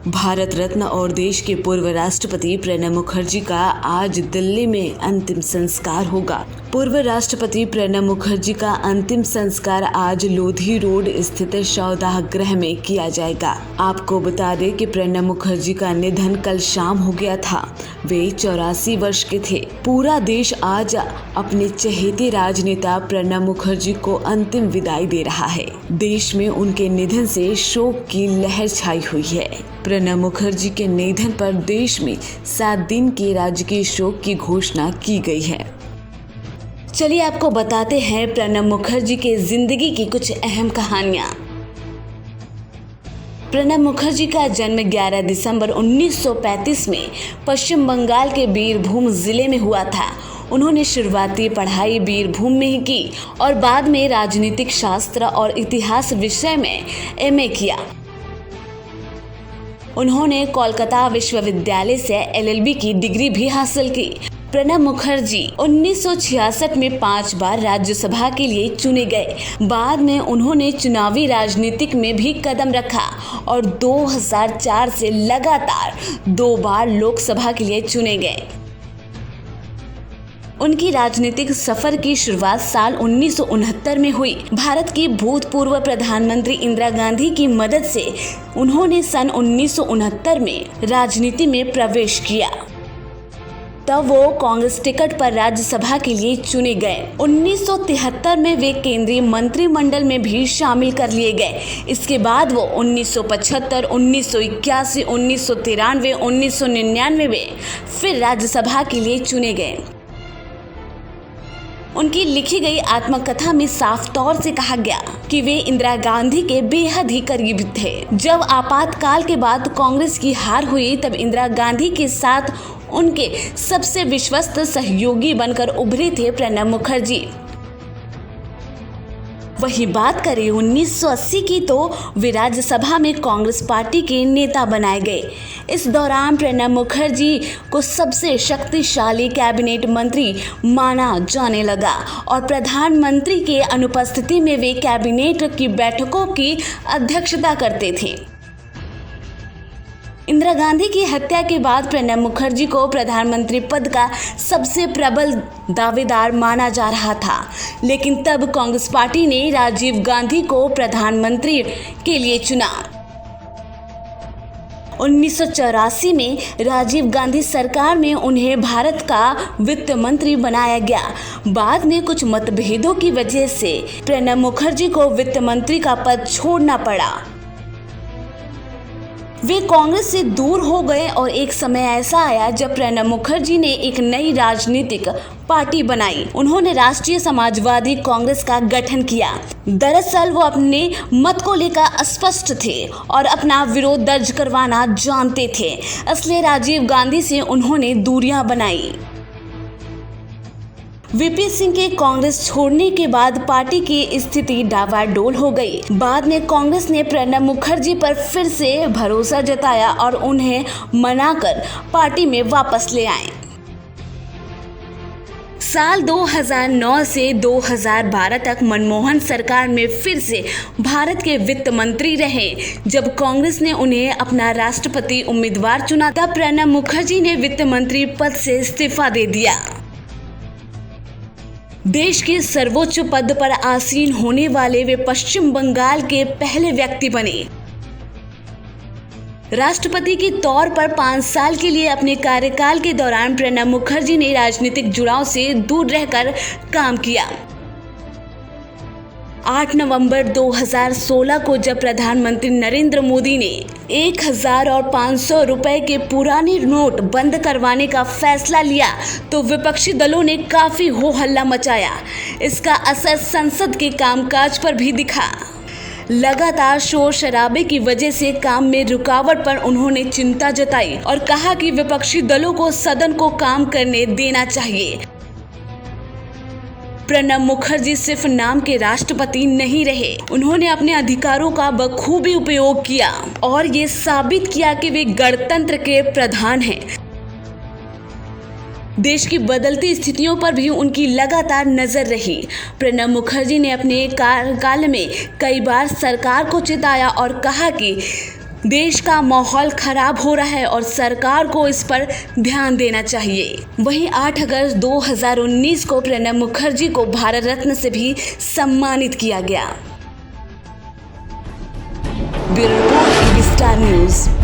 भारत रत्न और देश के पूर्व राष्ट्रपति प्रणब मुखर्जी का आज दिल्ली में अंतिम संस्कार होगा। पूर्व राष्ट्रपति प्रणब मुखर्जी का अंतिम संस्कार आज लोधी रोड स्थित शवदाह गृह में किया जाएगा। आपको बता दें कि प्रणब मुखर्जी का निधन कल शाम हो गया था। वे 84 वर्ष के थे। पूरा देश आज अपने चहेते राजनेता प्रणब मुखर्जी को अंतिम विदाई दे रहा है। देश में उनके निधन से शोक की लहर छाई हुई है। प्रणब मुखर्जी के निधन पर देश में 7 दिन के राजकीय शोक की घोषणा की गई है। चलिए आपको बताते हैं प्रणब मुखर्जी के जिंदगी की कुछ अहम कहानियां। प्रणब मुखर्जी का जन्म 11 दिसंबर 1935 में पश्चिम बंगाल के बीरभूम जिले में हुआ था। उन्होंने शुरुआती पढ़ाई बीरभूम में ही की और बाद में राजनीतिक शास्त्र और इतिहास विषय में एमए किया। उन्होंने कोलकाता विश्वविद्यालय से एलएलबी की डिग्री भी हासिल की। प्रणब मुखर्जी 1966 में 5 बार राज्यसभा के लिए चुने गए। बाद में उन्होंने चुनावी राजनीतिक में भी कदम रखा और 2004 से लगातार 2 बार लोकसभा के लिए चुने गए। उनकी राजनीतिक सफर की शुरुआत साल 1969 में हुई। भारत की भूतपूर्व प्रधानमंत्री इंदिरा गांधी की मदद से उन्होंने सन 1969 में राजनीति में प्रवेश किया। तब वो कांग्रेस टिकट पर राज्यसभा के लिए चुने गए। 1973 में वे केंद्रीय मंत्रिमंडल में भी शामिल कर लिए गए। इसके बाद वो 1975, 1981, 1993, 1999 में फिर राज्यसभा के लिए चुने गए। उनकी लिखी गई आत्मकथा में साफ तौर से कहा गया कि वे इंदिरा गांधी के बेहद ही करीब थे। जब आपातकाल के बाद कांग्रेस की हार हुई तब इंदिरा गांधी के साथ उनके सबसे विश्वस्त सहयोगी बनकर उभरे थे प्रणब मुखर्जी। वही बात करें 1980 की तो वे राज्यसभा में कांग्रेस पार्टी के नेता बनाए गए। इस दौरान प्रणब मुखर्जी को सबसे शक्तिशाली कैबिनेट मंत्री माना जाने लगा और प्रधानमंत्री के अनुपस्थिति में वे कैबिनेट की बैठकों की अध्यक्षता करते थे। इंदिरा गांधी की हत्या के बाद प्रणब मुखर्जी को प्रधानमंत्री पद का सबसे प्रबल दावेदार माना जा रहा था, लेकिन तब कांग्रेस पार्टी ने राजीव गांधी को प्रधानमंत्री के लिए चुना। 1984 में राजीव गांधी सरकार में उन्हें भारत का वित्त मंत्री बनाया गया। बाद में कुछ मतभेदों की वजह से प्रणब मुखर्जी को वित्त मंत्री का पद छोड़ना पड़ा। वे कांग्रेस से दूर हो गए और एक समय ऐसा आया जब प्रणब मुखर्जी ने एक नई राजनीतिक पार्टी बनाई। उन्होंने राष्ट्रीय समाजवादी कांग्रेस का गठन किया। दरअसल वो अपने मत को लेकर अस्पष्ट थे और अपना विरोध दर्ज करवाना जानते थे, इसलिए राजीव गांधी से उन्होंने दूरियां बनाई। वीपी सिंह के कांग्रेस छोड़ने के बाद पार्टी की स्थिति डावाडोल हो गई। बाद में कांग्रेस ने प्रणब मुखर्जी पर फिर से भरोसा जताया और उन्हें मनाकर पार्टी में वापस ले आए। साल 2009 से 2012 तक मनमोहन सरकार में फिर से भारत के वित्त मंत्री रहे। जब कांग्रेस ने उन्हें अपना राष्ट्रपति उम्मीदवार चुना तब प्रणब मुखर्जी ने वित्त मंत्री पद से इस्तीफा दे दिया। देश के सर्वोच्च पद पर आसीन होने वाले वे पश्चिम बंगाल के पहले व्यक्ति बने। राष्ट्रपति के तौर पर 5 साल के लिए अपने कार्यकाल के दौरान प्रणब मुखर्जी ने राजनीतिक जुड़ाव से दूर रहकर काम किया। 8 नवंबर 2016 को जब प्रधानमंत्री नरेंद्र मोदी ने 1000 और 500 रुपए के पुराने नोट बंद करवाने का फैसला लिया तो विपक्षी दलों ने काफी हो हल्ला मचाया। इसका असर संसद के कामकाज पर भी दिखा। लगातार शोर शराबे की वजह से काम में रुकावट पर उन्होंने चिंता जताई और कहा कि विपक्षी दलों को सदन को काम करने देना चाहिए। प्रणब मुखर्जी सिर्फ नाम के राष्ट्रपति नहीं रहे, उन्होंने अपने अधिकारों का बखूबी उपयोग किया और ये साबित किया कि वे गणतंत्र के प्रधान हैं। देश की बदलती स्थितियों पर भी उनकी लगातार नजर रही। प्रणब मुखर्जी ने अपने कार्यकाल में कई बार सरकार को चिताया और कहा कि देश का माहौल खराब हो रहा है और सरकार को इस पर ध्यान देना चाहिए। वहीं 8 अगस्त 2019 को प्रणब मुखर्जी को भारत रत्न से भी सम्मानित किया गया। Bureau report, EV star news.